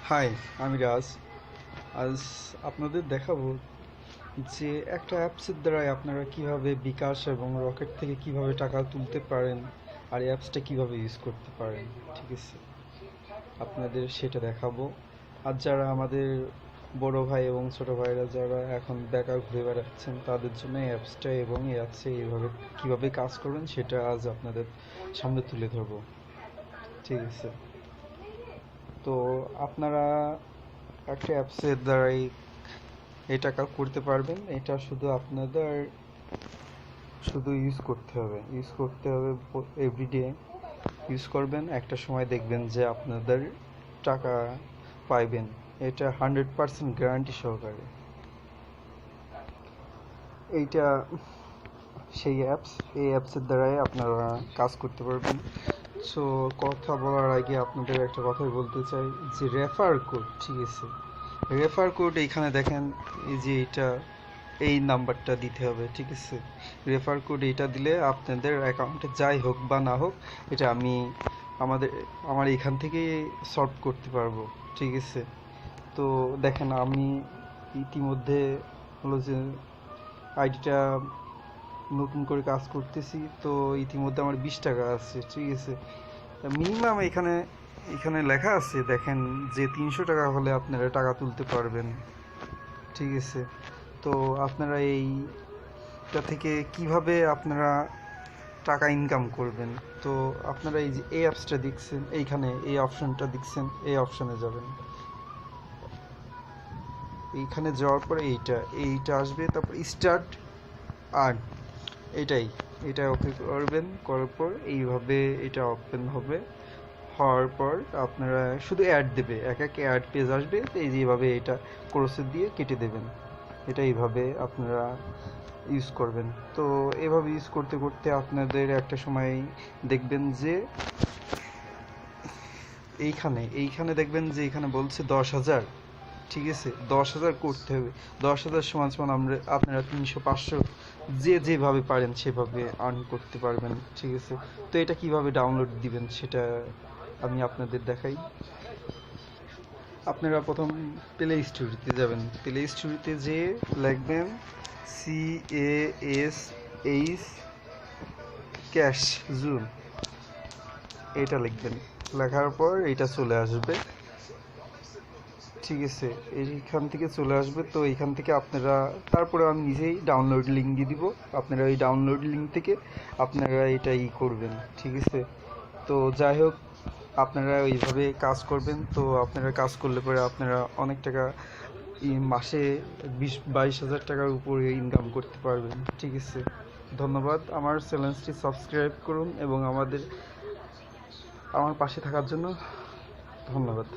High, আমি রাজ। আজ আপনাদের দেখাবো যে একটা অ্যাপসের দ্বারাই আপনারা কিভাবে বিকাশ এবং রকেট থেকে কিভাবে টাকা তুলতে পারেন আর এই অ্যাপসটা কিভাবে ইউজ করতে পারেন। ঠিক আছে, আপনাদের সেটা দেখাবো। আর যারা আমাদের বড় ভাই এবং ছোট ভাইরা যারা এখন বেকার ঘুরে বেড়াচ্ছেন তাদের জন্য এই অ্যাপসটা এবং এই অ্যাপসে এইভাবে কিভাবে কাজ করবেন সেটা আজ আপনাদের সামনে তুলে ধরবো। ঠিক আছে, তো আপনারা একটা অ্যাপসের দ্বারাই এই টাকা করতে পারবেন। এটা শুধু আপনাদের শুধু ইউজ করতে হবে এভরিডে ইউজ করবেন। একটা সময় দেখবেন যে আপনাদের টাকা পাইবেন, এটা 100% গ্যারান্টি সহকারে। এইটা সেই অ্যাপস, এই অ্যাপসের দ্বারাই আপনারা কাজ করতে পারবেন। সো কথা বলার আগে আপনাদের একটা কথাই বলতে চাই যে রেফার কোড, ঠিক আছে, রেফার কোড এইখানে দেখেন, এই যে এটা এই নাম্বারটা দিতে হবে। ঠিক আছে, রেফার কোড এইটা দিলে আপনাদের অ্যাকাউন্টে যাই হোক বা না হোক এটা আমার এখান থেকে সলভ করতে পারবো। ঠিক আছে, তো দেখেন আমি ইতিমধ্যে হলো যে আইডিটা নতুন করে কাজ করতেছি, তো ইতিমধ্যে আমার 20 টাকা আছে। ঠিক আছে, মিনিমাম এখানে এখানে লেখা আছে দেখেন যে 300 টাকা হলে আপনারা টাকা তুলতে পারবেন। ঠিক আছে, তো আপনারা এইটা থেকে কিভাবে আপনারা টাকা ইনকাম করবেন, তো আপনারা এই যে এই অ্যাপসটা দেখছেন, এইখানে এই অপশনটা দেখছেন, এই অপশনে যাবেন। এইখানে যাওয়ার পরে এইটা আসবে, তারপর স্টার্ট আর্ন, এটাই এটা ওকে করবেন। করার পর এইভাবে এটা ওপেন হবে। হওয়ার পর আপনারা শুধু অ্যাড দেবে, এক এক অ্যাড পেজ আসবে, তো এই যেভাবে এটা ক্রসে দিয়ে কেটে দেবেন। এটা এইভাবে আপনারা ইউজ করবেন। তো এভাবে ইউজ করতে করতে আপনাদের একটা সময় দেখবেন যে এইখানে দেখবেন যে এখানে বলছে 10,000। ঠিক আছে, 10,000 করতে হবে। 10,000 সমান সমান আপনারা 300 500 যেভাবে পারেন সেভাবে আর্ন করতে পারবেন। ঠিক আছে, তো এটা কিভাবে ডাউনলোড দিবেন সেটা আমি আপনাদের দেখাই। আপনারা প্রথম প্লে স্টোরিতে যাবেন, প্লে স্টোরিতে যেয়ে লিখবেন CASH ক্যাশ জুন, এটা লিখবেন। লেখার পর এটা চলে আসবে। ঠিক আছে, এইখান থেকে চলে আসবে। তো এইখান থেকে আপনারা তারপরে আমি নিজেই ডাউনলোড লিঙ্ক দিয়ে দিব, আপনারা এই ডাউনলোড লিঙ্ক থেকে আপনারা এটা করবেন। ঠিক আছে, তো যাই হোক আপনারা এইভাবে কাজ করবেন। তো আপনারা কাজ করলে পরে আপনারা অনেক টাকা মাসে 20-22 হাজার টাকার উপরে ইনকাম করতে পারবেন। ঠিক আছে, ধন্যবাদ। আমার চ্যানেলটি সাবস্ক্রাইব করুন এবং আমার পাশে থাকার জন্য ধন্যবাদ।